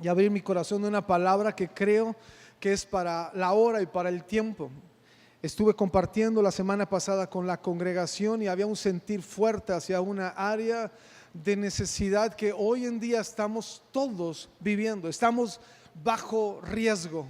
y abrir mi corazón de una palabra que creo que es para la hora y para el tiempo. Estuve compartiendo la semana pasada con la congregación y había un sentir fuerte hacia una área de necesidad que hoy en día estamos todos viviendo, estamos bajo riesgo.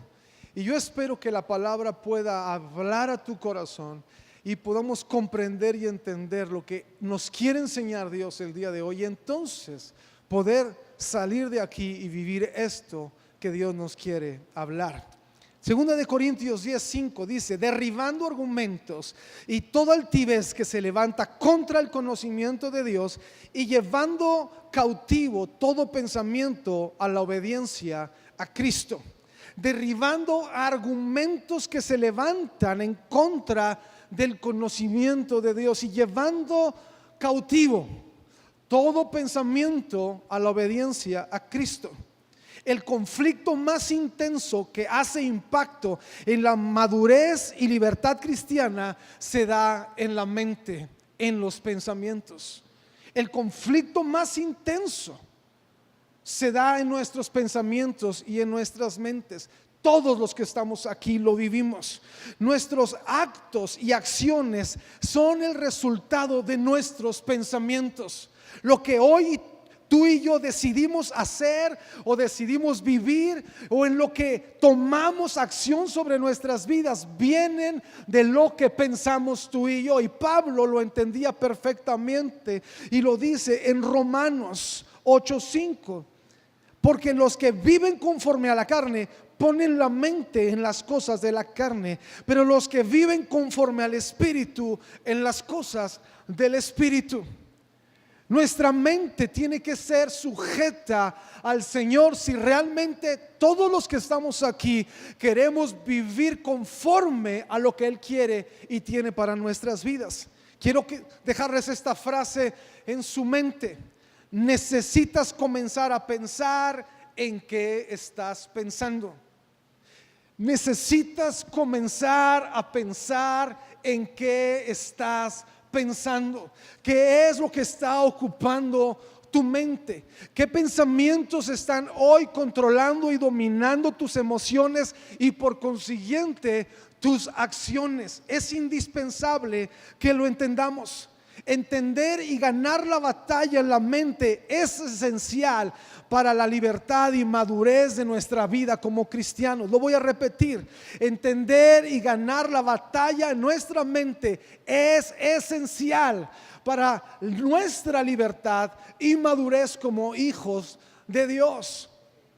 Y yo espero que la palabra pueda hablar a tu corazón y podamos comprender y entender lo que nos quiere enseñar Dios el día de hoy, y entonces poder salir de aquí y vivir esto que Dios nos quiere hablar. Segunda de Corintios 10:5 dice: derribando argumentos y toda altivez que se levanta contra el conocimiento de Dios, y llevando cautivo todo pensamiento a la obediencia a Cristo. Derribando argumentos que se levantan en contra del conocimiento de Dios y llevando cautivo todo pensamiento a la obediencia a Cristo. El conflicto más intenso que hace impacto en la madurez y libertad cristiana se da en la mente, en los pensamientos. El conflicto más intenso se da en nuestros pensamientos y en nuestras mentes. Todos los que estamos aquí lo vivimos. Nuestros actos y acciones son el resultado de nuestros pensamientos. Lo que hoy tú y yo decidimos hacer o decidimos vivir, o en lo que tomamos acción sobre nuestras vidas, vienen de lo que pensamos tú y yo. Y Pablo lo entendía perfectamente y lo dice en Romanos 8:5: porque los que viven conforme a la carne ponen la mente en las cosas de la carne, pero los que viven conforme al Espíritu, en las cosas del Espíritu. Nuestra mente tiene que ser sujeta al Señor si realmente todos los que estamos aquí queremos vivir conforme a lo que Él quiere y tiene para nuestras vidas. Quiero dejarles esta frase en su mente: necesitas comenzar a pensar en qué estás pensando. Necesitas comenzar a pensar en qué estás pensando. ¿Qué es lo que está ocupando tu mente? ¿Qué pensamientos están hoy controlando y dominando tus emociones y por consiguiente tus acciones? Es indispensable que lo entendamos. Entender y ganar la batalla en la mente es esencial para la libertad y madurez de nuestra vida como cristianos. Lo voy a repetir: entender y ganar la batalla en nuestra mente es esencial para nuestra libertad y madurez como hijos de Dios.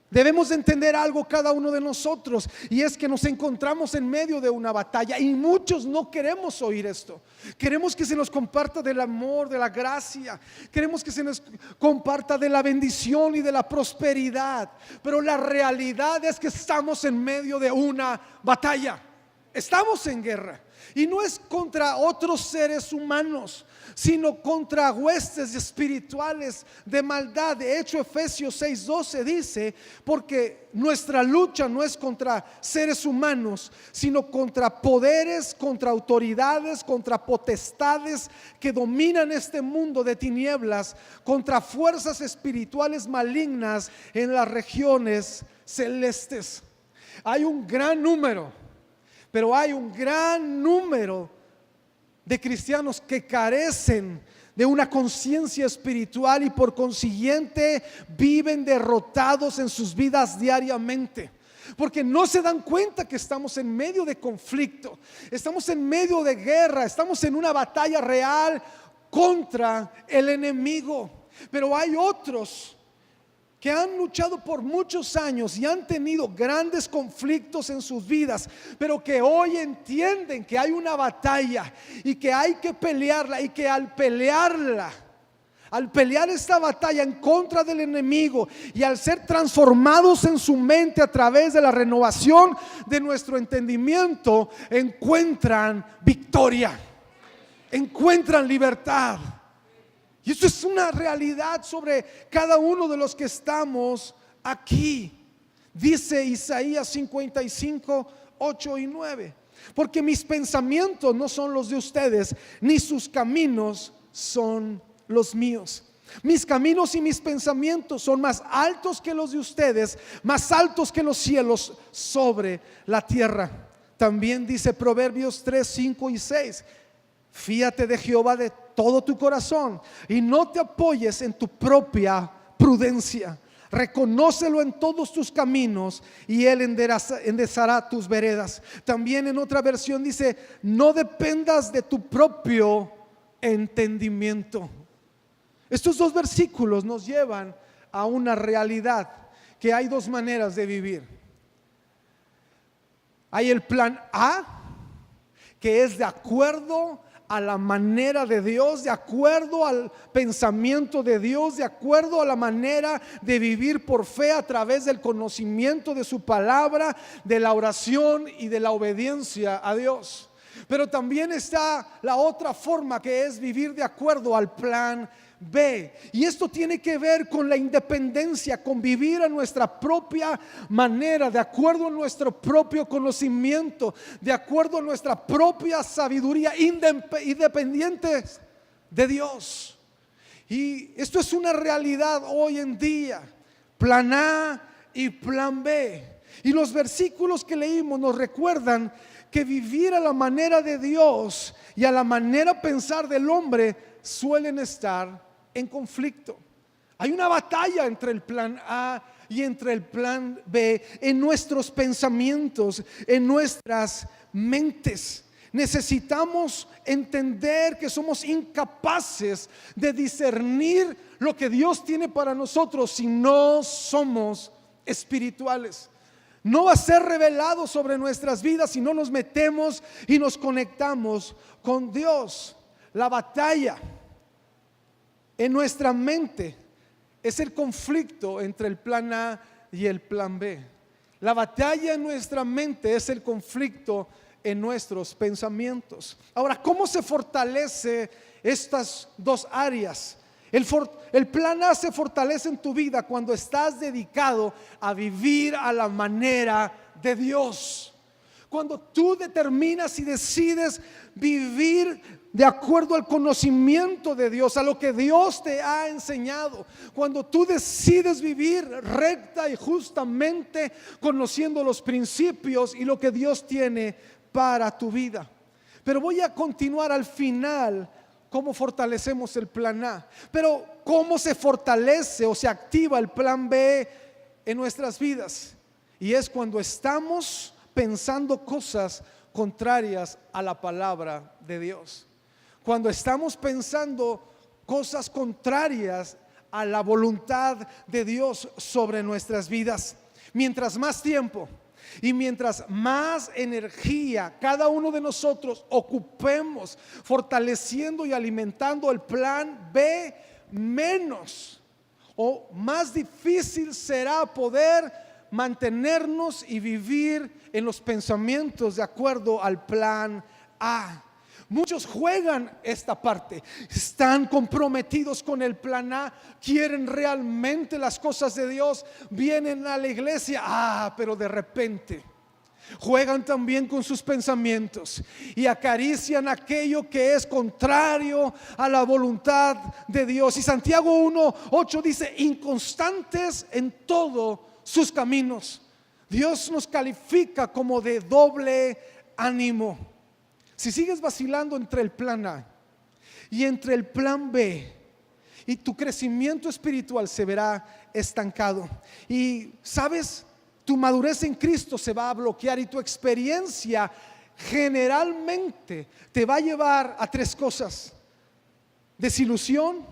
Debemos entender algo cada uno de nosotros, y es que nos encontramos en medio de una batalla, y muchos no queremos oír esto. Queremos que se nos comparta del amor, de la gracia. Queremos que se nos comparta de la bendición y de la prosperidad. Pero la realidad es que estamos en medio de una batalla. Estamos en guerra, y no es contra otros seres humanos, sino contra huestes espirituales de maldad. De hecho, Efesios 6:12 dice: porque nuestra lucha no es contra seres humanos, sino contra poderes, contra autoridades, contra potestades que dominan este mundo de tinieblas, contra fuerzas espirituales malignas en las regiones celestes. Hay un gran número, pero hay un gran número de cristianos que carecen de una conciencia espiritual y por consiguiente viven derrotados en sus vidas diariamente, porque no se dan cuenta que estamos en medio de conflicto, estamos en medio de guerra, estamos en una batalla real contra el enemigo. Pero hay otros que han luchado por muchos años y han tenido grandes conflictos en sus vidas, pero que hoy entienden que hay una batalla y que hay que pelearla, y que al pelear esta batalla en contra del enemigo, y al ser transformados en su mente a través de la renovación de nuestro entendimiento, encuentran victoria, encuentran libertad. Y eso es una realidad sobre cada uno de los que estamos aquí. Dice Isaías 55:8-9: porque mis pensamientos no son los de ustedes, ni sus caminos son los míos. Mis caminos y mis pensamientos son más altos que los de ustedes, más altos que los cielos sobre la tierra. También dice Proverbios 3, 5 y 6: fíate de Jehová de todo tu corazón y no te apoyes en tu propia prudencia. Reconócelo en todos tus caminos y Él enderezará tus veredas. También en otra versión dice: no dependas de tu propio entendimiento. Estos dos versículos nos llevan a una realidad, que hay dos maneras de vivir. Hay el plan A, que es de acuerdo a la manera de Dios, de acuerdo al pensamiento de Dios, de acuerdo a la manera de vivir por fe a través del conocimiento de su palabra, de la oración y de la obediencia a Dios. Pero también está la otra forma, que es vivir de acuerdo al plan B. Y esto tiene que ver con la independencia, con vivir a nuestra propia manera, de acuerdo a nuestro propio conocimiento, de acuerdo a nuestra propia sabiduría, independientes de Dios. Y esto es una realidad hoy en día. Plan A y plan B. Y los versículos que leímos nos recuerdan que vivir a la manera de Dios y a la manera pensar del hombre suelen estar en conflicto. Hay una batalla entre el plan A y entre el plan B en nuestros pensamientos, en nuestras mentes. Necesitamos entender que somos incapaces de discernir lo que Dios tiene para nosotros si no somos espirituales. No va a ser revelado sobre nuestras vidas si no nos metemos y nos conectamos con Dios. La batalla en nuestra mente es el conflicto entre el plan A y el plan B. La batalla en nuestra mente es el conflicto en nuestros pensamientos. Ahora, ¿cómo se fortalece estas dos áreas? El plan A se fortalece en tu vida cuando estás dedicado a vivir a la manera de Dios. Cuando tú determinas y decides vivir de acuerdo al conocimiento de Dios, a lo que Dios te ha enseñado. Cuando tú decides vivir recta y justamente, conociendo los principios y lo que Dios tiene para tu vida. Pero voy a continuar al final cómo fortalecemos el plan A. Pero cómo se fortalece o se activa el plan B en nuestras vidas. Y es cuando estamos pensando cosas contrarias a la palabra de Dios. Cuando estamos pensando cosas contrarias a la voluntad de Dios sobre nuestras vidas. Mientras más tiempo y mientras más energía cada uno de nosotros ocupemos fortaleciendo y alimentando el plan B, menos o más difícil será poder mantenernos y vivir en los pensamientos de acuerdo al plan A. Muchos juegan esta parte, están comprometidos con el plan A, quieren realmente las cosas de Dios, vienen a la iglesia, pero de repente juegan también con sus pensamientos y acarician aquello que es contrario a la voluntad de Dios. Y Santiago 1:8 dice: inconstantes en todos sus caminos. Dios nos califica como de doble ánimo. Si sigues vacilando entre el plan A y entre el plan B, y tu crecimiento espiritual se verá estancado, y sabes, tu madurez en Cristo se va a bloquear, y tu experiencia generalmente te va a llevar a tres cosas: desilusión,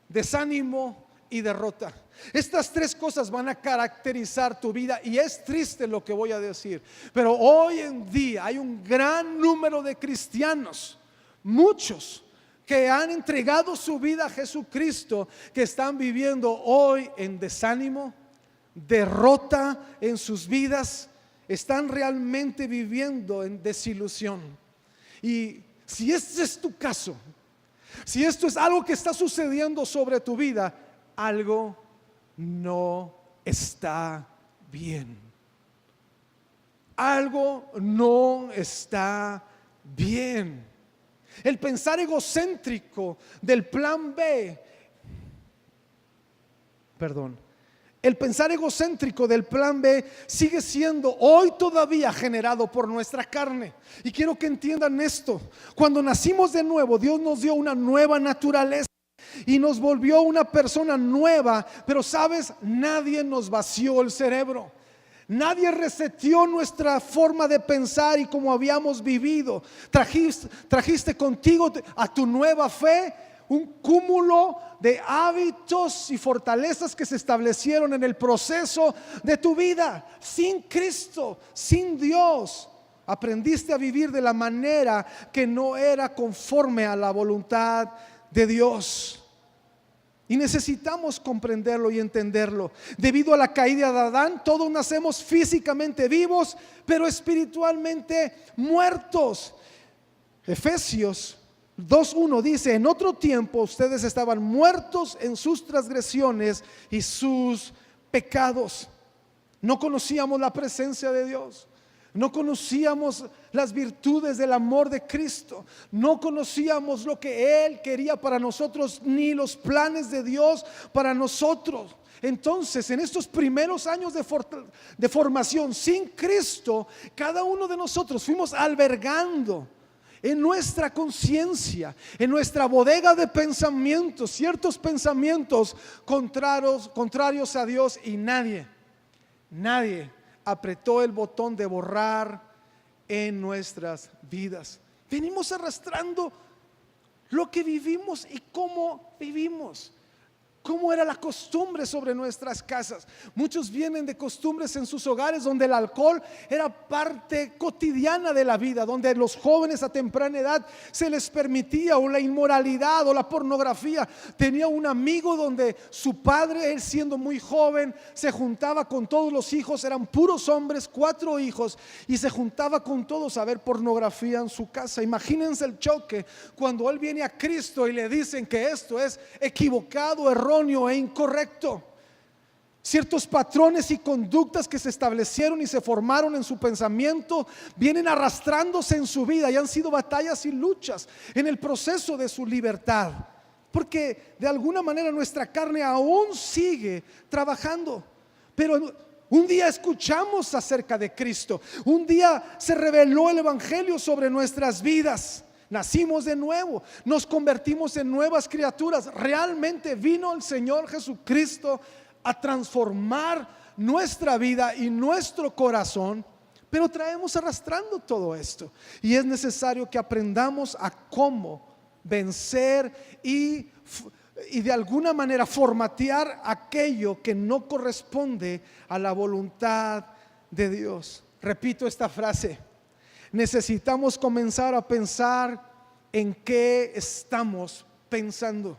desánimo y derrota. Estas tres cosas van a caracterizar tu vida, y es triste lo que voy a decir, pero hoy en día hay un gran número de cristianos, muchos que han entregado su vida a Jesucristo, que están viviendo hoy en desánimo, derrota en sus vidas, están realmente viviendo en desilusión. Y si este es tu caso, si esto es algo que está sucediendo sobre tu vida, algo no está bien. Algo no está bien. El pensar egocéntrico del plan B perdón. El pensar egocéntrico del plan B sigue siendo hoy todavía generado por nuestra carne. Y quiero que entiendan esto. Cuando nacimos de nuevo, Dios nos dio una nueva naturaleza y nos volvió una persona nueva. Pero sabes, nadie nos vació el cerebro. Nadie reseteó nuestra forma de pensar y cómo habíamos vivido. Trajiste contigo a tu nueva fe un cúmulo de hábitos y fortalezas que se establecieron en el proceso de tu vida. Sin Cristo, sin Dios, aprendiste a vivir de la manera que no era conforme a la voluntad de Dios. Y necesitamos comprenderlo y entenderlo. Debido a la caída de Adán, todos nacemos físicamente vivos, pero espiritualmente muertos. Efesios 2:1 dice: en otro tiempo ustedes estaban muertos en sus transgresiones y sus pecados. No conocíamos la presencia de Dios. No conocíamos las virtudes del amor de Cristo. No conocíamos lo que Él quería para nosotros, ni los planes de Dios para nosotros. Entonces, en estos primeros años de formación sin Cristo, cada uno de nosotros fuimos albergando en nuestra conciencia, en nuestra bodega de pensamientos, ciertos pensamientos contrarios a Dios, y nadie apretó el botón de borrar en nuestras vidas. Venimos arrastrando lo que vivimos y cómo vivimos. ¿Cómo era la costumbre sobre nuestras casas? Muchos vienen de costumbres en sus hogares donde el alcohol era parte cotidiana de la vida, donde los jóvenes a temprana edad se les permitía, o la inmoralidad o la pornografía. Tenía un amigo donde su padre, él siendo muy joven, se juntaba con todos los hijos, eran puros hombres, 4 hijos, y se juntaba con todos a ver pornografía en su casa. Imagínense el choque cuando él viene a Cristo y le dicen que esto es equivocado, erróneo e incorrecto. Ciertos patrones y conductas que se establecieron y se formaron en su pensamiento vienen arrastrándose en su vida y han sido batallas y luchas en el proceso de su libertad, porque de alguna manera nuestra carne aún sigue trabajando. Pero un día escuchamos acerca de Cristo, un día se reveló el evangelio sobre nuestras vidas. Nacimos de nuevo, nos convertimos en nuevas criaturas. Realmente vino el Señor Jesucristo a transformar nuestra vida y nuestro corazón, pero traemos arrastrando todo esto. Y es necesario que aprendamos a cómo vencer y de alguna manera formatear aquello que no corresponde a la voluntad de Dios. Repito esta frase: necesitamos comenzar a pensar en qué estamos pensando.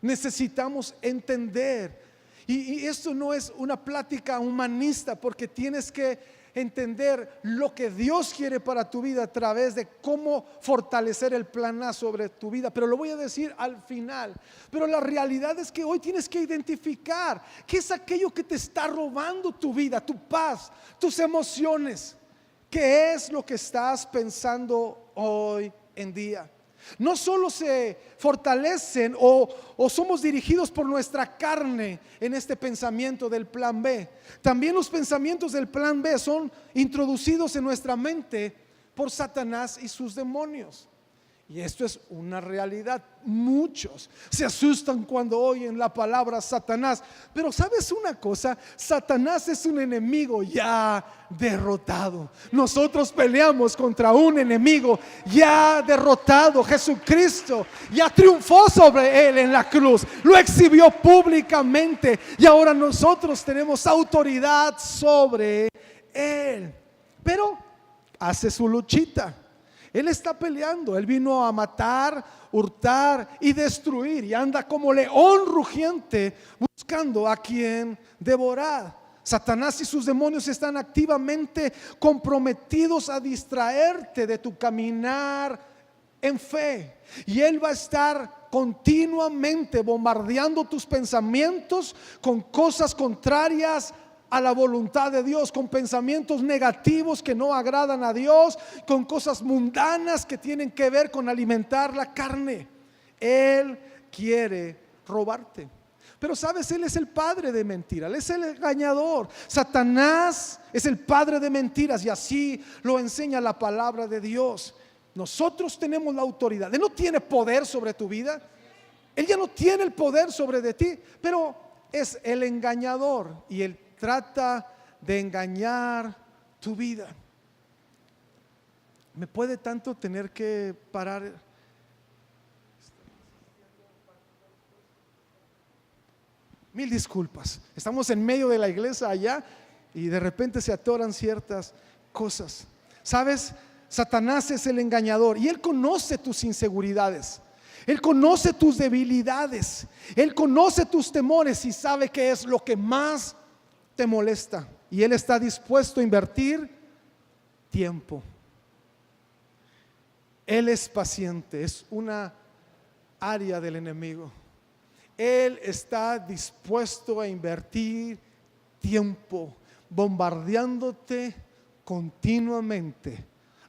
Necesitamos entender, y esto no es una plática humanista, porque tienes que entender lo que Dios quiere para tu vida a través de cómo fortalecer el plan A sobre tu vida, pero lo voy a decir al final. Pero la realidad es que hoy tienes que identificar qué es aquello que te está robando tu vida, tu paz, tus emociones. ¿Qué es lo que estás pensando hoy en día? No solo se fortalecen o somos dirigidos por nuestra carne en este pensamiento del plan B. También los pensamientos del plan B son introducidos en nuestra mente por Satanás y sus demonios. Y esto es una realidad. Muchos se asustan cuando oyen la palabra Satanás. Pero ¿sabes una cosa? Satanás es un enemigo ya derrotado. Nosotros peleamos contra un enemigo ya derrotado. Jesucristo ya triunfó sobre él en la cruz. Lo exhibió públicamente y ahora nosotros tenemos autoridad sobre él. Pero hace su luchita. Él está peleando. Él vino a matar, hurtar y destruir, y anda como león rugiente buscando a quien devorar. Satanás y sus demonios están activamente comprometidos a distraerte de tu caminar en fe, y él va a estar continuamente bombardeando tus pensamientos con cosas contrarias a la voluntad de Dios, con pensamientos negativos que no agradan a Dios, con cosas mundanas que tienen que ver con alimentar la carne. Él quiere robarte. Pero sabes, él es el padre de mentiras, él es el engañador. Satanás es el padre de mentiras y así lo enseña la palabra de Dios. Nosotros tenemos la autoridad. Él no tiene poder sobre tu vida, él ya no tiene el poder sobre de ti, pero es el engañador y él trata de engañar tu vida. Me puede tanto tener que parar. Mil disculpas, estamos en medio de la iglesia allá y de repente se atoran ciertas cosas. ¿Sabes? Satanás es el engañador y él conoce tus inseguridades, él conoce tus debilidades, él conoce tus temores y sabe qué es lo que más te molesta. Y él está dispuesto a invertir tiempo. Él es paciente, es una área del enemigo. Él está dispuesto a invertir tiempo bombardeándote continuamente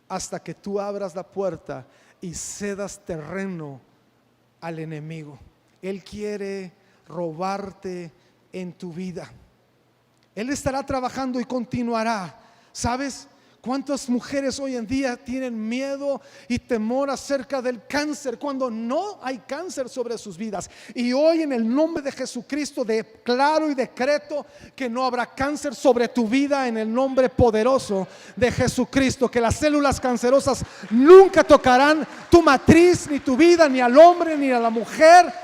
hasta que tú abras la puerta y cedas terreno al enemigo. Él quiere robarte en tu vida. Él estará trabajando y continuará. ¿Sabes? ¿Cuántas mujeres hoy en día tienen miedo y temor acerca del cáncer cuando no hay cáncer sobre sus vidas? Y hoy en el nombre de Jesucristo declaro y decreto que no habrá cáncer sobre tu vida en el nombre poderoso de Jesucristo. Que las células cancerosas nunca tocarán tu matriz, ni tu vida, ni al hombre, ni a la mujer.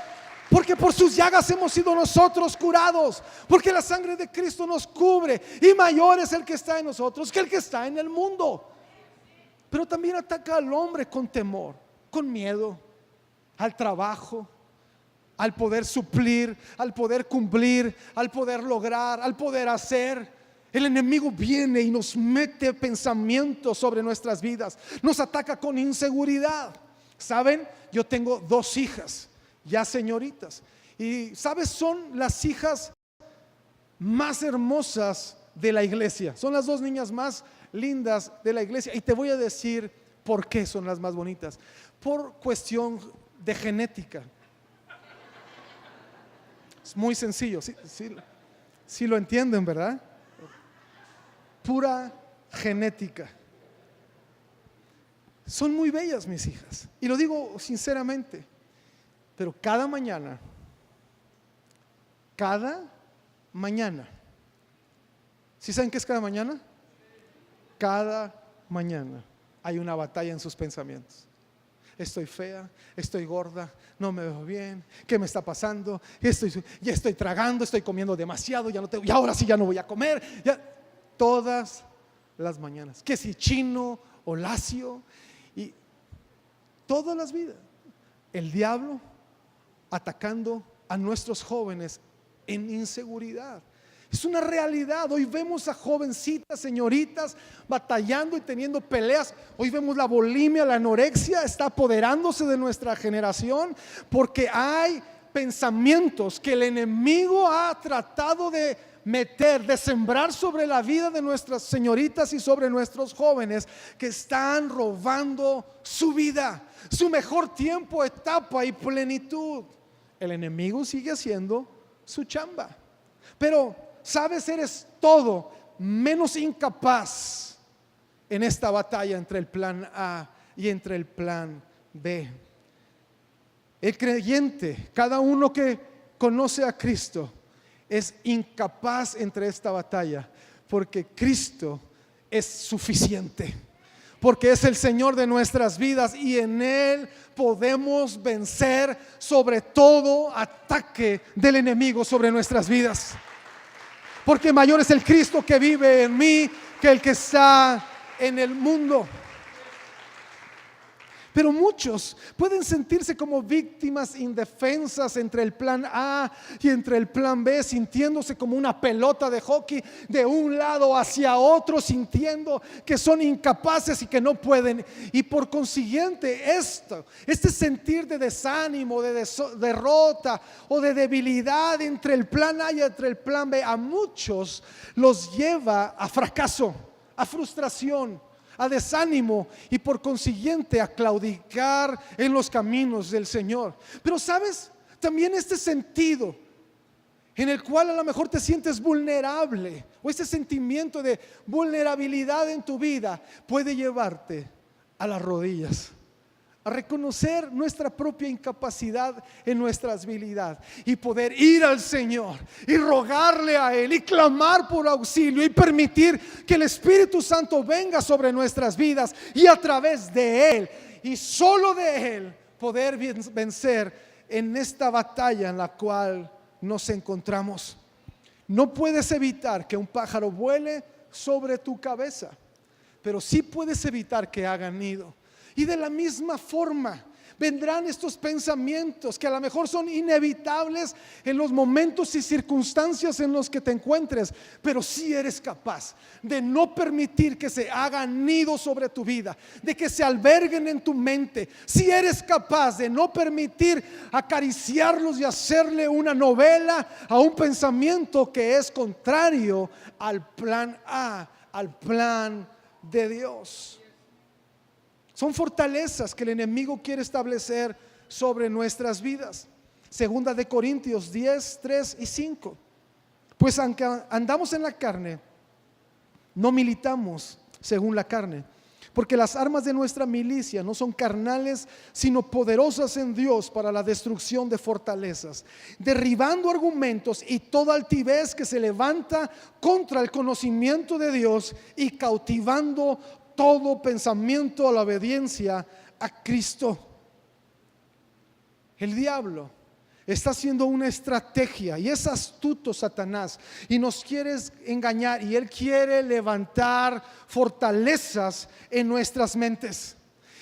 Porque por sus llagas hemos sido nosotros curados. Porque la sangre de Cristo nos cubre. Y mayor es el que está en nosotros que el que está en el mundo. Pero también ataca al hombre con temor, con miedo, al trabajo, al poder suplir, al poder cumplir, al poder lograr, al poder hacer. El enemigo viene y nos mete pensamientos sobre nuestras vidas. Nos ataca con inseguridad. ¿Saben? Yo tengo 2 hijas ya señoritas, y sabes, son las hijas más hermosas de la iglesia, son las 2 niñas más lindas de la iglesia, y te voy a decir por qué son las más bonitas. Por cuestión de genética. Es muy sencillo, sí lo entienden, ¿verdad? Pura genética. Son muy bellas mis hijas, y lo digo sinceramente. Pero cada mañana, ¿sí saben qué es cada mañana? Cada mañana hay una batalla en sus pensamientos. Estoy fea, estoy gorda, no me veo bien, ¿qué me está pasando? Ya estoy tragando, estoy comiendo demasiado, y ahora sí ya no voy a comer. Todas las mañanas, que si chino o lacio, y todas las vidas, el diablo atacando a nuestros jóvenes en inseguridad. Es una realidad. Hoy vemos a jovencitas, señoritas batallando y teniendo peleas. Hoy vemos la bulimia, la anorexia está apoderándose de nuestra generación porque hay pensamientos que el enemigo ha tratado de meter, de sembrar sobre la vida de nuestras señoritas y sobre nuestros jóvenes que están robando su vida, su mejor tiempo, etapa y plenitud. El enemigo sigue haciendo su chamba. Pero, ¿sabes? Eres todo menos incapaz en esta batalla entre el plan A y entre el plan B. El creyente, cada uno que conoce a Cristo, es incapaz entre esta batalla porque Cristo es suficiente. Porque es el Señor de nuestras vidas y en Él podemos vencer sobre todo ataque del enemigo sobre nuestras vidas. Porque mayor es el Cristo que vive en mí que el que está en el mundo. Pero muchos pueden sentirse como víctimas indefensas entre el plan A y entre el plan B, sintiéndose como una pelota de hockey de un lado hacia otro, sintiendo que son incapaces y que no pueden. Y por consiguiente este sentir de desánimo, de derrota o de debilidad entre el plan A y entre el plan B, a muchos los lleva a fracaso, a frustración, a desánimo y por consiguiente a claudicar en los caminos del Señor. Pero sabes, también este sentido en el cual a lo mejor te sientes vulnerable, o ese sentimiento de vulnerabilidad en tu vida puede llevarte a las rodillas, a reconocer nuestra propia incapacidad en nuestra habilidad y poder ir al Señor y rogarle a Él y clamar por auxilio y permitir que el Espíritu Santo venga sobre nuestras vidas, y a través de Él y solo de Él poder vencer en esta batalla en la cual nos encontramos. No puedes evitar que un pájaro vuele sobre tu cabeza, pero sí puedes evitar que hagan nido. Y de la misma forma vendrán estos pensamientos que a lo mejor son inevitables en los momentos y circunstancias en los que te encuentres, pero si eres capaz de no permitir que se hagan nido sobre tu vida, de que se alberguen en tu mente, si eres capaz de no permitir acariciarlos y hacerle una novela a un pensamiento que es contrario al plan A, al plan de Dios. Son fortalezas que el enemigo quiere establecer sobre nuestras vidas. Segunda de Corintios 10, 3 y 5. Pues aunque andamos en la carne, no militamos según la carne, porque las armas de nuestra milicia no son carnales, sino poderosas en Dios para la destrucción de fortalezas, derribando argumentos y toda altivez que se levanta contra el conocimiento de Dios, y cautivando todo pensamiento a la obediencia a Cristo. El diablo está haciendo una estrategia, y es astuto Satanás, y nos quiere engañar, y él quiere levantar fortalezas en nuestras mentes.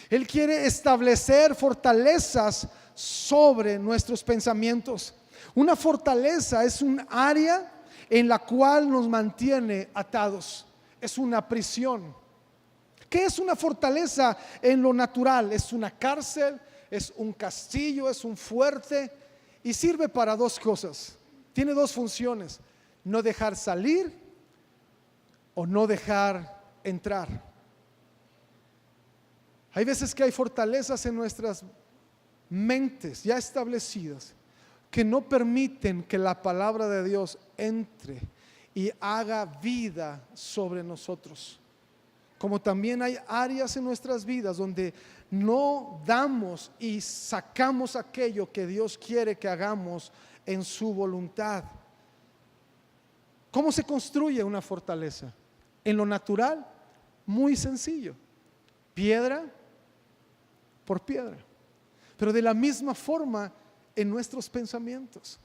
Él quiere establecer fortalezas sobre nuestros pensamientos. Una fortaleza es un área en la cual nos mantiene atados, es una prisión. ¿Qué es una fortaleza en lo natural? Es una cárcel, es un castillo, es un fuerte, y sirve para dos cosas. Tiene dos funciones: no dejar salir o no dejar entrar. Hay veces que hay fortalezas en nuestras mentes ya establecidas que no permiten que la palabra de Dios entre y haga vida sobre nosotros. Como también hay áreas en nuestras vidas donde no damos y sacamos aquello que Dios quiere que hagamos en su voluntad. ¿Cómo se construye una fortaleza? En lo natural, muy sencillo: piedra por piedra. Pero de la misma forma en nuestros pensamientos.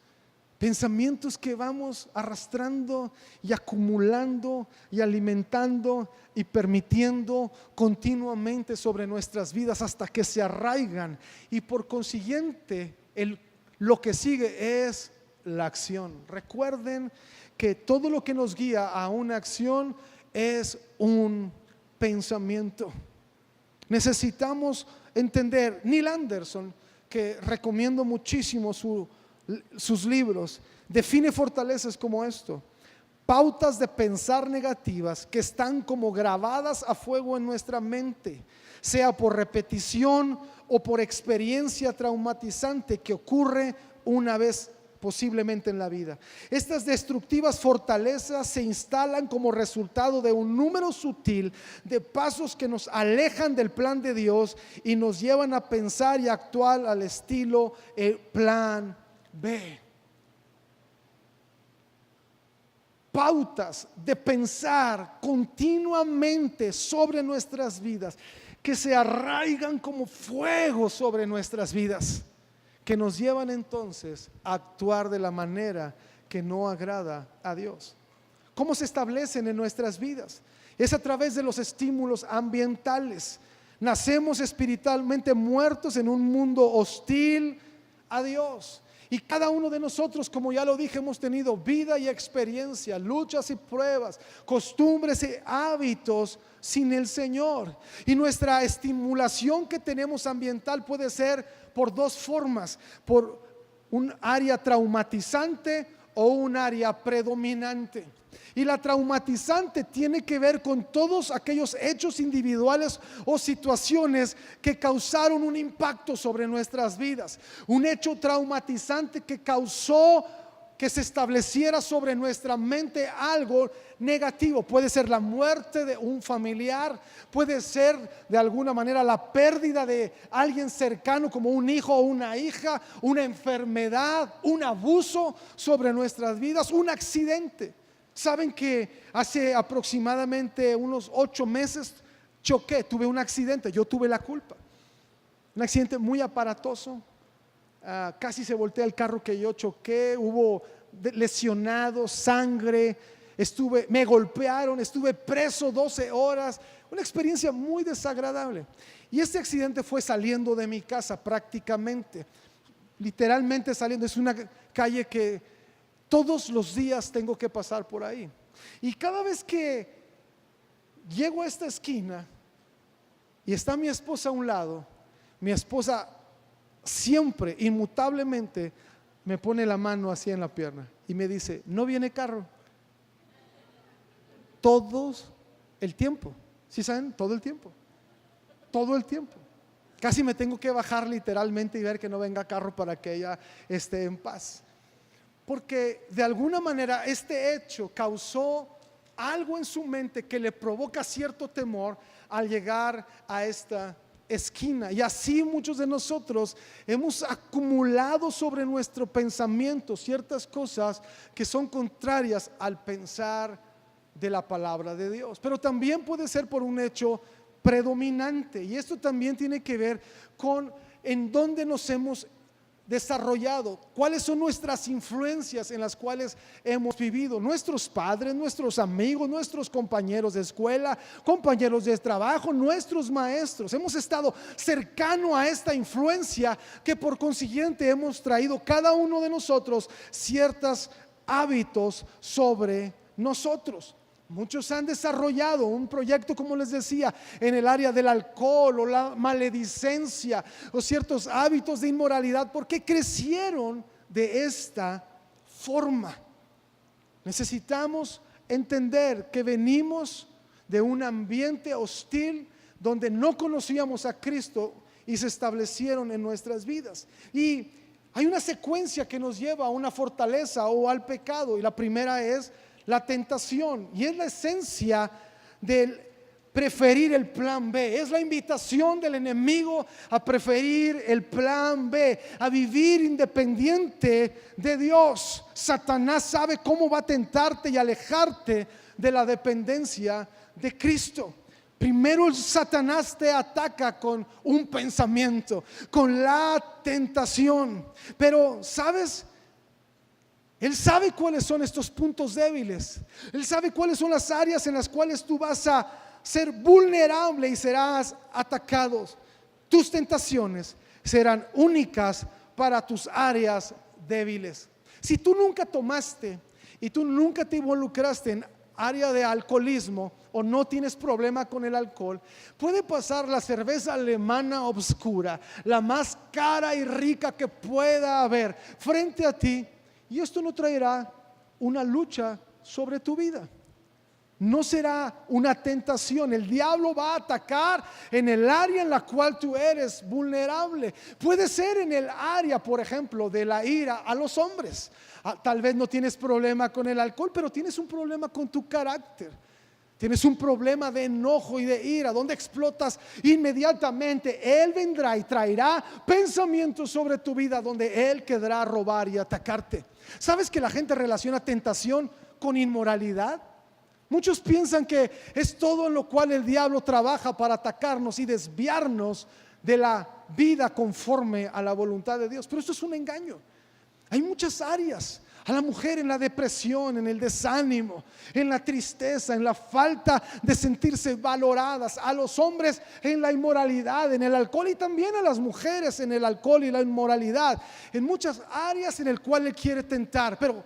Pensamientos que vamos arrastrando y acumulando y alimentando y permitiendo continuamente sobre nuestras vidas hasta que se arraigan, y por consiguiente lo que sigue es la acción. Recuerden que todo lo que nos guía a una acción es un pensamiento. Necesitamos entender. Neil Anderson, que recomiendo muchísimo sus libros, define fortalezas como esto: pautas de pensar negativas que están como grabadas a fuego en nuestra mente, sea por repetición o por experiencia traumatizante que ocurre una vez posiblemente en la vida. Estas destructivas fortalezas se instalan como resultado de un número sutil de pasos que nos alejan del plan de Dios y nos llevan a pensar y actuar al estilo el plan B. Pautas de pensar continuamente sobre nuestras vidas que se arraigan como fuego sobre nuestras vidas, que nos llevan entonces a actuar de la manera que no agrada a Dios. ¿Cómo se establecen en nuestras vidas? Es a través de los estímulos ambientales. Nacemos espiritualmente muertos en un mundo hostil a Dios. Y cada uno de nosotros, como ya lo dije, hemos tenido vida y experiencia, luchas y pruebas, costumbres y hábitos sin el Señor. Y nuestra estimulación que tenemos ambiental puede ser por dos formas: por un área traumatizante o un área predominante. Y la traumatizante tiene que ver con todos aquellos hechos individuales o situaciones que causaron un impacto sobre nuestras vidas. Un hecho traumatizante que causó que se estableciera sobre nuestra mente algo negativo. Puede ser la muerte de un familiar, puede ser de alguna manera la pérdida de alguien cercano como un hijo o una hija, una enfermedad, un abuso sobre nuestras vidas, un accidente. Saben que hace aproximadamente unos 8 meses tuve un accidente, yo tuve la culpa. Un accidente muy aparatoso. Casi se voltea el carro que yo choqué, hubo lesionados, sangre, me golpearon, estuve preso 12 horas, una experiencia muy desagradable. Y este accidente fue saliendo de mi casa prácticamente, literalmente saliendo. Es una calle que todos los días tengo que pasar por ahí. Y cada vez que llego a esta esquina y está mi esposa a un lado, mi esposa siempre, inmutablemente, me pone la mano así en la pierna y me dice: no viene carro. Todo el tiempo. ¿Sí saben? Todo el tiempo. Todo el tiempo. Casi me tengo que bajar literalmente y ver que no venga carro para que ella esté en paz. Porque de alguna manera este hecho causó algo en su mente que le provoca cierto temor al llegar a esta esquina. Y así muchos de nosotros hemos acumulado sobre nuestro pensamiento ciertas cosas que son contrarias al pensar de la palabra de Dios. Pero también puede ser por un hecho predominante, y esto también tiene que ver con en dónde nos hemos desarrollado, cuáles son nuestras influencias en las cuales hemos vivido. Nuestros padres, nuestros amigos, nuestros compañeros de escuela, compañeros de trabajo, nuestros maestros. Hemos estado cercano a esta influencia que por consiguiente hemos traído cada uno de nosotros ciertos hábitos sobre nosotros. Muchos han desarrollado un proyecto, como les decía, en el área del alcohol o la maledicencia o ciertos hábitos de inmoralidad porque crecieron de esta forma. Necesitamos entender que venimos de un ambiente hostil donde no conocíamos a Cristo y se establecieron en nuestras vidas. Y hay una secuencia que nos lleva a una fortaleza o al pecado, y la primera es la tentación, y es la esencia del preferir el plan B. Es la invitación del enemigo a preferir el plan B, a vivir independiente de Dios. Satanás sabe cómo va a tentarte y alejarte de la dependencia de Cristo. Primero Satanás te ataca con un pensamiento, con la tentación, pero ¿sabes? Él sabe cuáles son estos puntos débiles. Él sabe cuáles son las áreas en las cuales tú vas a ser vulnerable y serás atacado. Tus tentaciones serán únicas para tus áreas débiles. Si tú nunca tomaste y tú nunca te involucraste en área de alcoholismo o no tienes problema con el alcohol, puede pasar la cerveza alemana oscura, la más cara y rica que pueda haber, frente a ti. Y esto no traerá una lucha sobre tu vida. No será una tentación. El diablo va a atacar en el área en la cual tú eres vulnerable. Puede ser en el área, por ejemplo, de la ira a los hombres. Tal vez no tienes problema con el alcohol, pero tienes un problema con tu carácter. Tienes un problema de enojo y de ira, donde explotas inmediatamente. Él vendrá y traerá pensamientos sobre tu vida donde Él querrá robar y atacarte. ¿Sabes que la gente relaciona tentación con inmoralidad? Muchos piensan que es todo en lo cual el diablo trabaja para atacarnos y desviarnos de la vida conforme a la voluntad de Dios. Pero esto es un engaño. Hay muchas áreas. A la mujer en la depresión, en el desánimo, en la tristeza, en la falta de sentirse valoradas. A los hombres en la inmoralidad, en el alcohol, y también a las mujeres en el alcohol y la inmoralidad. En muchas áreas en el cual Él quiere tentar. Pero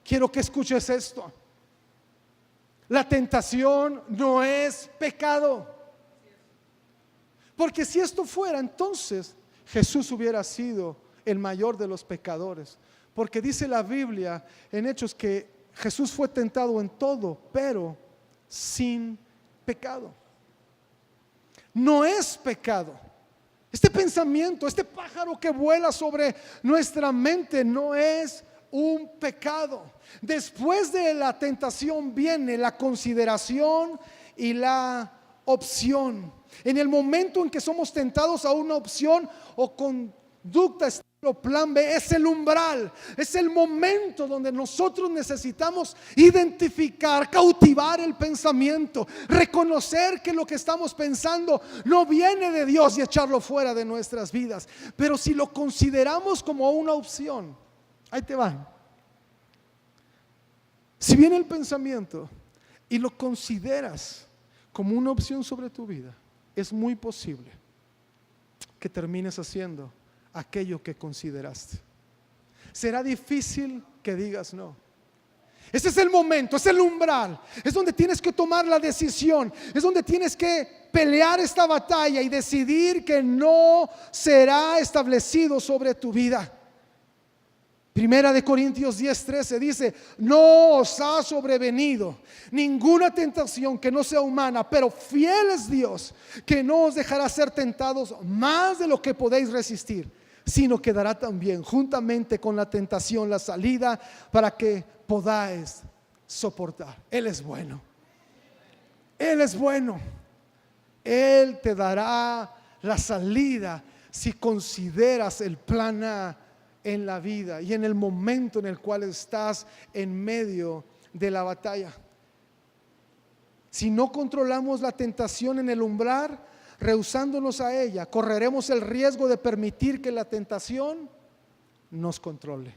quiero que escuches esto. La tentación no es pecado. Porque si esto fuera, entonces Jesús hubiera sido el mayor de los pecadores. Porque dice la Biblia en Hechos que Jesús fue tentado en todo, pero sin pecado. No es pecado. Este pensamiento, este pájaro que vuela sobre nuestra mente no es un pecado. Después de la tentación viene la consideración y la opción. En el momento en que somos tentados a una opción o conducta estilo plan B, es el umbral, es el momento donde nosotros necesitamos identificar, cautivar el pensamiento, reconocer que lo que estamos pensando no viene de Dios y echarlo fuera de nuestras vidas. Pero si lo consideramos como una opción, ahí te va. Si viene el pensamiento y lo consideras como una opción sobre tu vida, es muy posible que termines haciendo aquello que consideraste. Será difícil que digas no. Ese es el momento, es el umbral, es donde tienes que tomar la decisión, es donde tienes que pelear esta batalla y decidir que no será establecido sobre tu vida. Primera de Corintios 10:13 dice: no os ha sobrevenido ninguna tentación que no sea humana, pero fiel es Dios, que no os dejará ser tentados más de lo que podéis resistir, sino que dará también juntamente con la tentación la salida para que podáis soportar. Él es bueno. Él es bueno. Él te dará la salida si consideras el plan A en la vida y en el momento en el cual estás en medio de la batalla. Si no controlamos la tentación en el umbral, rehusándonos a ella, correremos el riesgo de permitir que la tentación nos controle.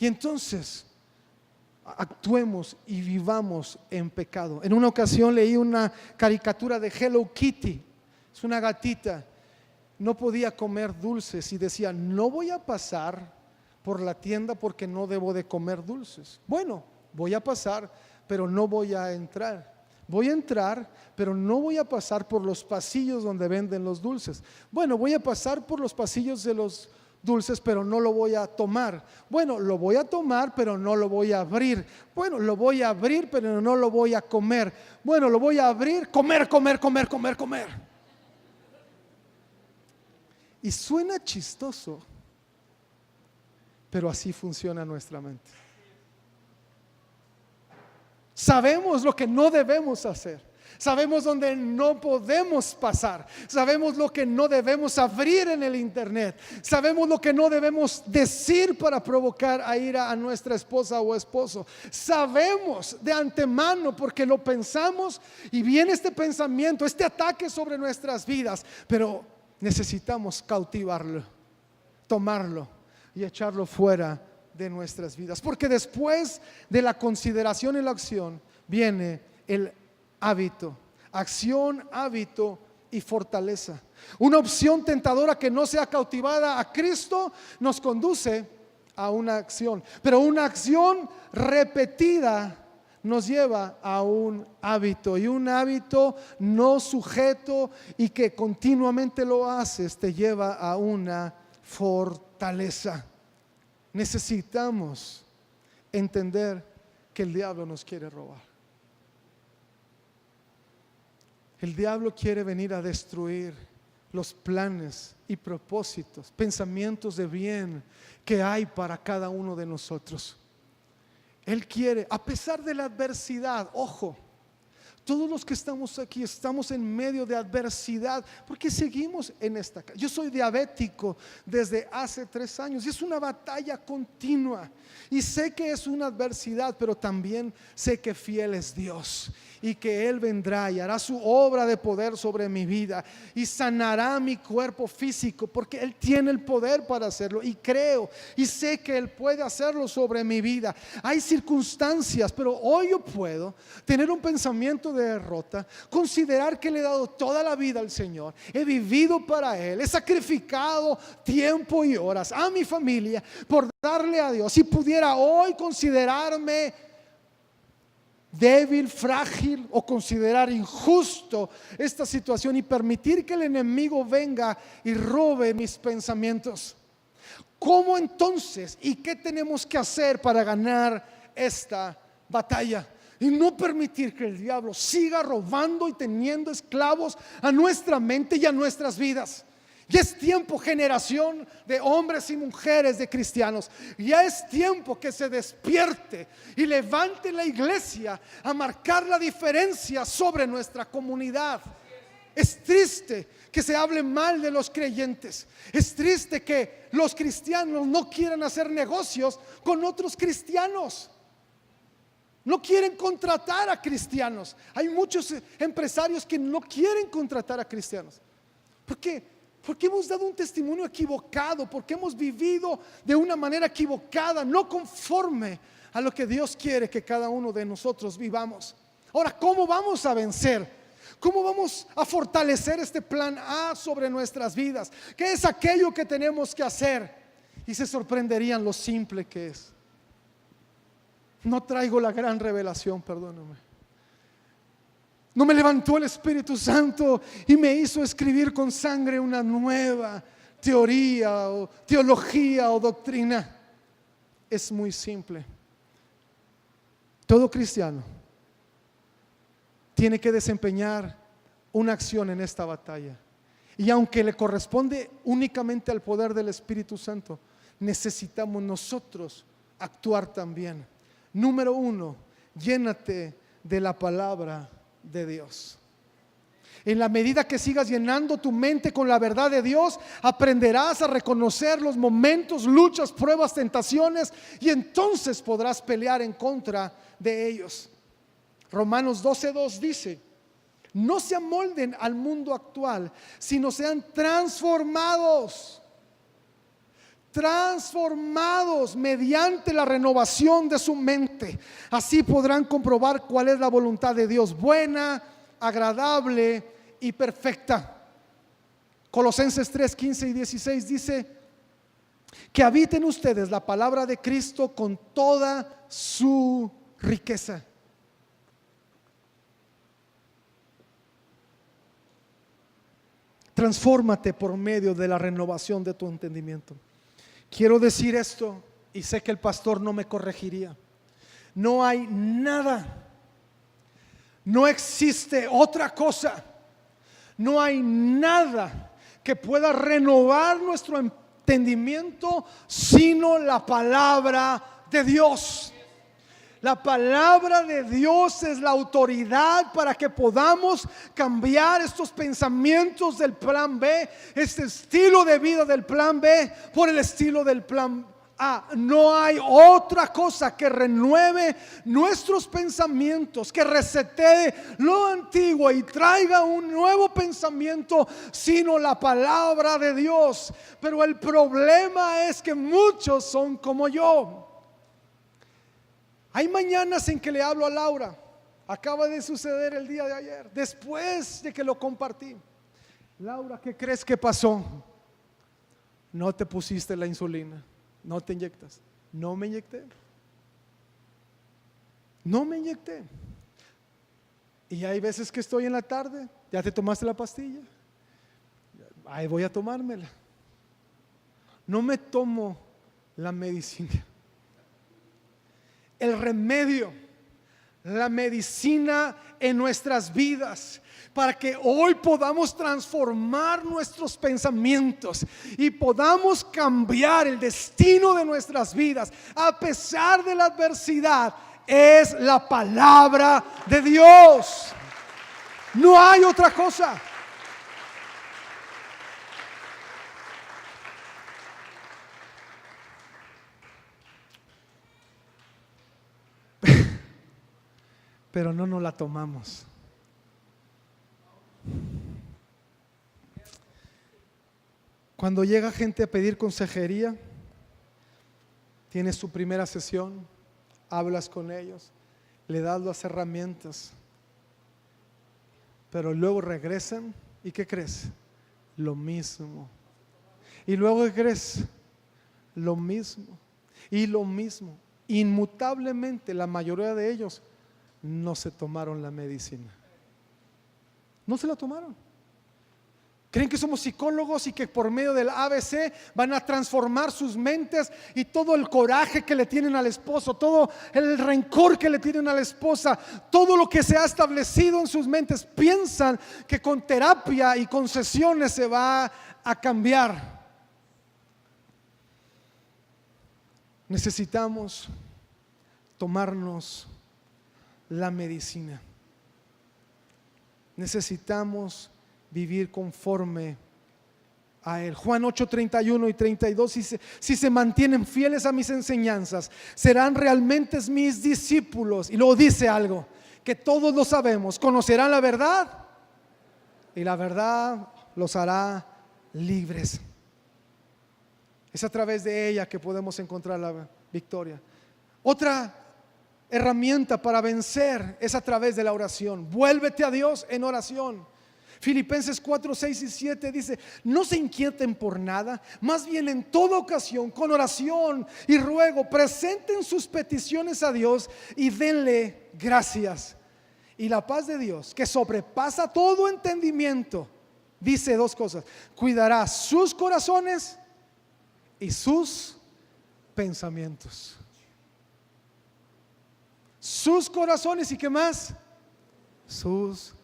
Y entonces actuemos y vivamos en pecado. En una ocasión leí una caricatura de Hello Kitty. Es una gatita. No podía comer dulces y decía: no voy a pasar por la tienda porque no debo de comer dulces. Bueno, voy a pasar, pero no voy a entrar. Voy a entrar, pero no voy a pasar por los pasillos donde venden los dulces. Bueno, voy a pasar por los pasillos de los dulces, pero no lo voy a tomar. Bueno, lo voy a tomar, pero no lo voy a abrir. Bueno, lo voy a abrir, pero no lo voy a comer. Bueno, lo voy a abrir, comer. Y suena chistoso, pero así funciona nuestra mente. Sabemos lo que no debemos hacer. Sabemos dónde no podemos pasar. Sabemos lo que no debemos abrir en el internet. Sabemos lo que no debemos decir para provocar a ira a nuestra esposa o esposo. Sabemos de antemano porque lo pensamos y viene este pensamiento, este ataque sobre nuestras vidas. Pero necesitamos cautivarlo, tomarlo y echarlo fuera de nuestras vidas, porque después de la consideración y la acción viene el hábito, acción, hábito y fortaleza. Una opción tentadora que no sea cautivada a Cristo nos conduce a una acción, pero una acción repetida nos lleva a un hábito, y un hábito no sujeto y que continuamente lo haces te lleva a una fortaleza. Necesitamos entender que el diablo nos quiere robar. El diablo quiere venir a destruir los planes y propósitos, pensamientos de bien que hay para cada uno de nosotros. Él quiere, a pesar de la adversidad, ojo, todos los que estamos aquí estamos en medio de adversidad porque seguimos en esta casa. Yo soy diabético desde hace 3 años y es una batalla continua. Y sé que es una adversidad, pero también sé que fiel es Dios y que Él vendrá y hará su obra de poder sobre mi vida y sanará mi cuerpo físico, porque Él tiene el poder para hacerlo, y creo y sé que Él puede hacerlo sobre mi vida. Hay circunstancias, pero hoy yo puedo tener un pensamiento de derrota, considerar que le he dado toda la vida al Señor, he vivido para Él, he sacrificado tiempo y horas a mi familia por darle a Dios. Si pudiera hoy considerarme débil, frágil, o considerar injusto esta situación y permitir que el enemigo venga y robe mis pensamientos, ¿cómo entonces y qué tenemos que hacer para ganar esta batalla? Y no permitir que el diablo siga robando y teniendo esclavos a nuestra mente y a nuestras vidas. Ya es tiempo, generación de hombres y mujeres de cristianos, ya es tiempo que se despierte y levante la iglesia a marcar la diferencia sobre nuestra comunidad. Es triste que se hable mal de los creyentes. Es triste que los cristianos no quieran hacer negocios con otros cristianos. No quieren contratar a cristianos. Hay muchos empresarios que no quieren contratar a cristianos. ¿Por qué? Porque hemos dado un testimonio equivocado, porque hemos vivido de una manera equivocada, no conforme a lo que Dios quiere que cada uno de nosotros vivamos. Ahora, ¿cómo vamos a vencer? ¿Cómo vamos a fortalecer este plan A sobre nuestras vidas? ¿Qué es aquello que tenemos que hacer? Y se sorprenderían lo simple que es. No traigo la gran revelación, perdóname. No me levantó el Espíritu Santo y me hizo escribir con sangre una nueva teoría o teología o doctrina. Es muy simple. Todo cristiano tiene que desempeñar una acción en esta batalla. Y aunque le corresponde únicamente al poder del Espíritu Santo, necesitamos nosotros actuar también. Número 1, llénate de la palabra de Dios. En la medida que sigas llenando tu mente con la verdad de Dios, aprenderás a reconocer los momentos, luchas, pruebas, tentaciones, y entonces podrás pelear en contra de ellos. Romanos 12:2 dice: no se amolden al mundo actual, sino sean transformados mediante la renovación de su mente. Así podrán comprobar cuál es la voluntad de Dios, buena, agradable y perfecta. Colosenses 3:15 y 16 dice: que habiten ustedes la palabra de Cristo con toda su riqueza. Transfórmate por medio de la renovación de tu entendimiento. Quiero decir esto, y sé que el pastor no me corregiría. No hay nada, no existe otra cosa, no hay nada que pueda renovar nuestro entendimiento sino la palabra de Dios. La palabra de Dios es la autoridad para que podamos cambiar estos pensamientos del plan B, este estilo de vida del plan B por el estilo del plan A. No hay otra cosa que renueve nuestros pensamientos, que resetee lo antiguo y traiga un nuevo pensamiento, sino la palabra de Dios. Pero el problema es que muchos son como yo. Hay mañanas en que le hablo a Laura. Acaba de suceder el día de ayer, después de que lo compartí. Laura, ¿qué crees que pasó? No te pusiste la insulina, no te inyectas. No me inyecté. No me inyecté. Y hay veces que estoy en la tarde, ya te tomaste la pastilla, ahí voy a tomármela. No me tomo la medicina. El remedio, la medicina en nuestras vidas, para que hoy podamos transformar nuestros pensamientos y podamos cambiar el destino de nuestras vidas a pesar de la adversidad, es la palabra de Dios. No hay otra cosa. Pero no nos la tomamos. Cuando llega gente a pedir consejería, tienes tu primera sesión, hablas con ellos, le das las herramientas, pero luego regresan y ¿qué crees? Lo mismo. Y luego ¿qué crees? Lo mismo. Y lo mismo. Inmutablemente la mayoría de ellos no se tomaron la medicina. No se la tomaron. Creen que somos psicólogos y que por medio del ABC van a transformar sus mentes, y todo el coraje que le tienen al esposo, todo el rencor que le tienen a la esposa, todo lo que se ha establecido en sus mentes, piensan que con terapia y con sesiones se va a cambiar. Necesitamos tomarnos la medicina. Necesitamos vivir conforme a Él. Juan 8:31 y 32 dice: si se mantienen fieles a mis enseñanzas, serán realmente mis discípulos. Y luego dice algo que todos lo sabemos: conocerán la verdad y la verdad los hará libres. Es a través de ella que podemos encontrar la victoria. Otra herramienta para vencer es a través de la oración. Vuélvete a Dios en oración. Filipenses 4:6 y 7 dice: no se inquieten por nada, más bien en toda ocasión, con oración y ruego, presenten sus peticiones a Dios y denle gracias. Y la paz de Dios, que sobrepasa todo entendimiento, dice dos cosas: cuidará sus corazones y sus pensamientos. Sus corazones y ¿qué más? Sus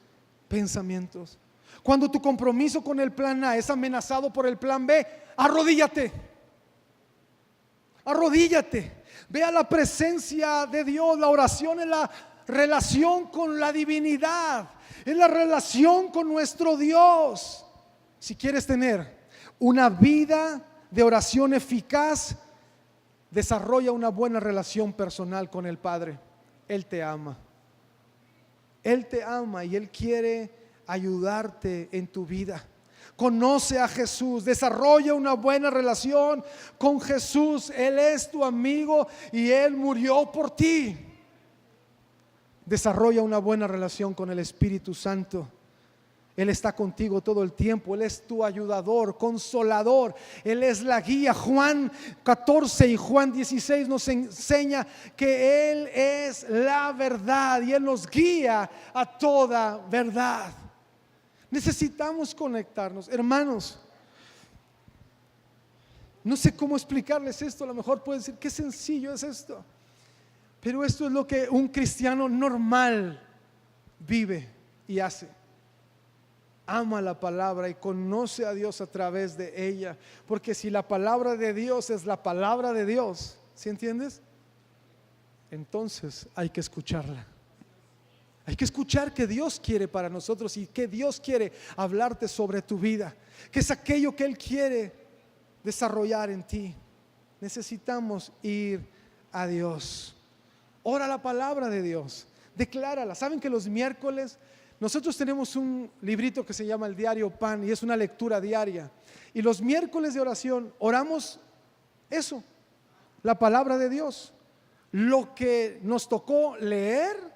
pensamientos. Cuando tu compromiso con el plan A es amenazado por el plan B, arrodíllate. Arrodíllate. Ve a la presencia de Dios. La oración es la relación con la divinidad, es la relación con nuestro Dios. Si quieres tener una vida de oración eficaz, desarrolla una buena relación personal con el Padre. Él te ama. Él te ama y Él quiere ayudarte en tu vida. Conoce a Jesús, desarrolla una buena relación con Jesús. Él es tu amigo y Él murió por ti. Desarrolla una buena relación con el Espíritu Santo. Él está contigo todo el tiempo. Él es tu ayudador, consolador. Él es la guía. Juan 14 y Juan 16 nos enseña que Él es la verdad y Él nos guía a toda verdad. Necesitamos conectarnos, hermanos. No sé cómo explicarles esto. A lo mejor pueden decir: qué sencillo es esto. Pero esto es lo que un cristiano normal vive y hace. Ama la palabra y conoce a Dios a través de ella. Porque si la palabra de Dios es la palabra de Dios, ¿sí entiendes? Entonces hay que escucharla. Hay que escuchar que Dios quiere para nosotros y que Dios quiere hablarte sobre tu vida, que es aquello que Él quiere desarrollar en ti. Necesitamos ir a Dios. Ora la palabra de Dios, declárala. ¿Saben que los miércoles nosotros tenemos un librito que se llama el Diario Pan y es una lectura diaria? Y los miércoles de oración oramos eso, la palabra de Dios. Lo que nos tocó leer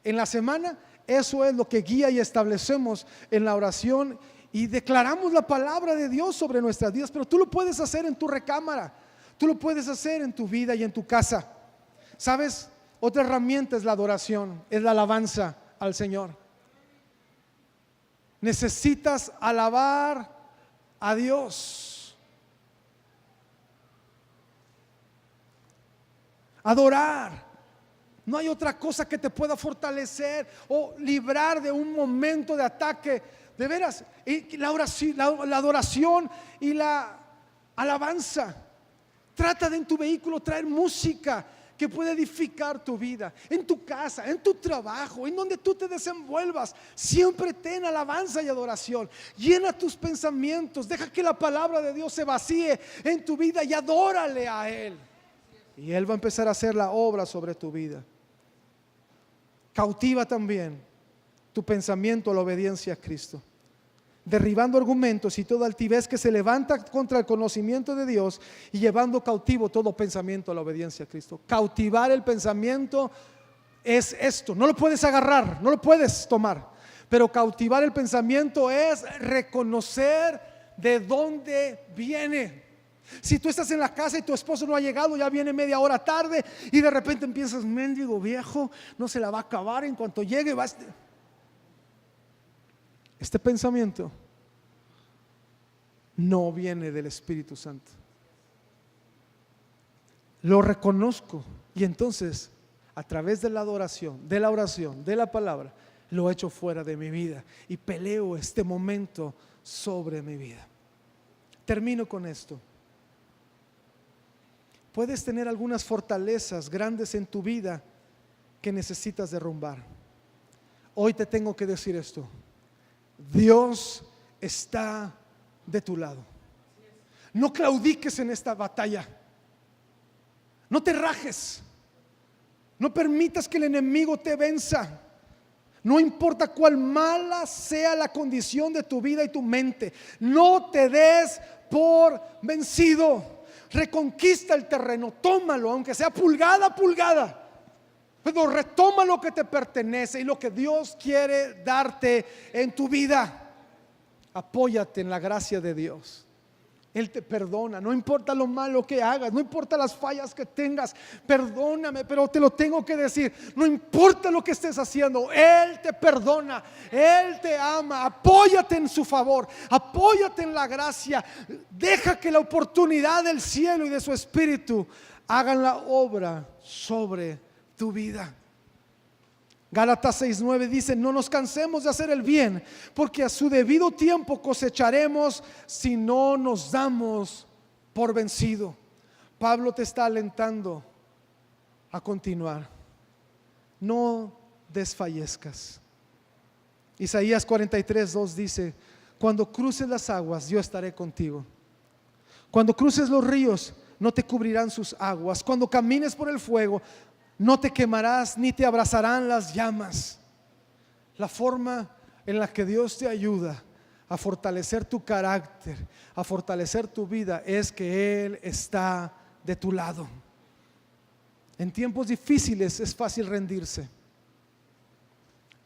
en la semana, eso es lo que guía y establecemos en la oración y declaramos la palabra de Dios sobre nuestras vidas. Pero tú lo puedes hacer en tu recámara, tú lo puedes hacer en tu vida y en tu casa. ¿Sabes? Otra herramienta es la adoración, es la alabanza al Señor. Necesitas alabar a Dios, adorar. No hay otra cosa que te pueda fortalecer o librar de un momento de ataque. De veras, la oración, la adoración y la alabanza. Trata de en tu vehículo traer música que puede edificar tu vida, en tu casa, en tu trabajo, en donde tú te desenvuelvas. Siempre ten alabanza y adoración. Llena tus pensamientos, deja que la palabra de Dios se vacíe en tu vida y adórale a Él. Y Él va a empezar a hacer la obra sobre tu vida. Cautiva también tu pensamiento a la obediencia a Cristo, derribando argumentos y toda altivez que se levanta contra el conocimiento de Dios y llevando cautivo todo pensamiento a la obediencia a Cristo. Cautivar el pensamiento es esto. No lo puedes agarrar, no lo puedes tomar, pero cautivar el pensamiento es reconocer de dónde viene. Si tú estás en la casa y tu esposo no ha llegado, ya viene media hora tarde y de repente empiezas: mendigo viejo, no se la va a acabar en cuanto llegue. Este pensamiento no viene del Espíritu Santo. Lo reconozco y entonces a través de la adoración, de la oración, de la palabra, lo echo fuera de mi vida y peleo este momento sobre mi vida. Termino con esto. Puedes tener algunas fortalezas grandes en tu vida que necesitas derrumbar. Hoy te tengo que decir esto: Dios está de tu lado. No claudiques en esta batalla. No te rajes. No permitas que el enemigo te venza. No importa cuál mala sea la condición de tu vida y tu mente, no te des por vencido. Reconquista el terreno, tómalo, aunque sea pulgada a pulgada, pero retoma lo que te pertenece y lo que Dios quiere darte en tu vida. Apóyate en la gracia de Dios. Él te perdona, no importa lo malo que hagas, no importa las fallas que tengas, perdóname, pero te lo tengo que decir, no importa lo que estés haciendo, Él te perdona, Él te ama. Apóyate en su favor, apóyate en la gracia, deja que la oportunidad del cielo y de su Espíritu hagan la obra sobre tu vida. Gálatas 6:9 dice: no nos cansemos de hacer el bien, porque a su debido tiempo cosecharemos si no nos damos por vencido. Pablo te está alentando a continuar. No desfallezcas. Isaías 43:2 dice: cuando cruces las aguas, yo estaré contigo. Cuando cruces los ríos, no te cubrirán sus aguas. Cuando camines por el fuego, no te quemarás ni te abrazarán las llamas. La forma en la que Dios te ayuda a fortalecer tu carácter, a fortalecer tu vida, es que Él está de tu lado. En tiempos difíciles es fácil rendirse.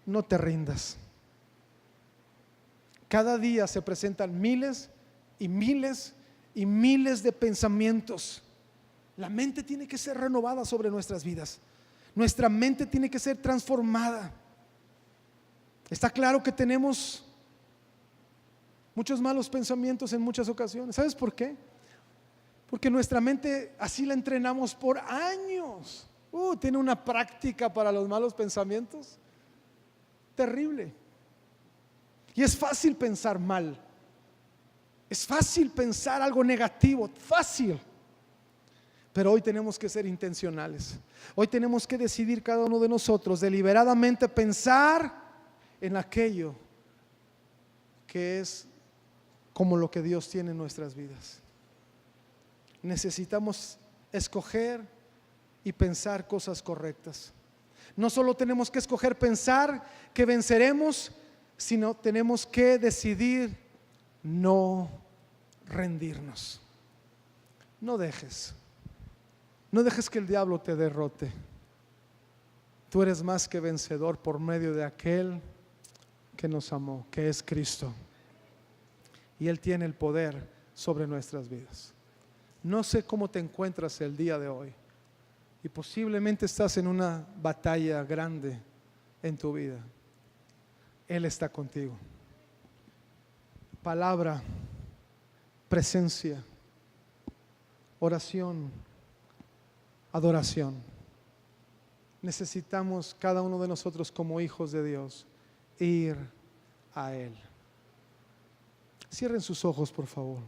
No te rindas. Cada día se presentan miles y miles y miles de pensamientos. La mente tiene que ser renovada sobre nuestras vidas. Nuestra mente tiene que ser transformada. Está claro que tenemos muchos malos pensamientos en muchas ocasiones. ¿Sabes por qué? Porque nuestra mente así la entrenamos por años. Tiene una práctica para los malos pensamientos terrible. Y es fácil pensar mal. Es fácil pensar algo negativo, fácil. Pero hoy tenemos que ser intencionales. Hoy tenemos que decidir cada uno de nosotros deliberadamente pensar en aquello que es como lo que Dios tiene en nuestras vidas. Necesitamos escoger y pensar cosas correctas. No solo tenemos que escoger pensar que venceremos, sino tenemos que decidir no rendirnos. No dejes que el diablo te derrote. Tú eres más que vencedor por medio de aquel que nos amó, que es Cristo. Y Él tiene el poder sobre nuestras vidas. No sé cómo te encuentras el día de hoy. Y posiblemente estás en una batalla grande en tu vida. Él está contigo. Palabra, presencia, oración, adoración. Necesitamos cada uno de nosotros como hijos de Dios ir a Él. Cierren sus ojos, por favor.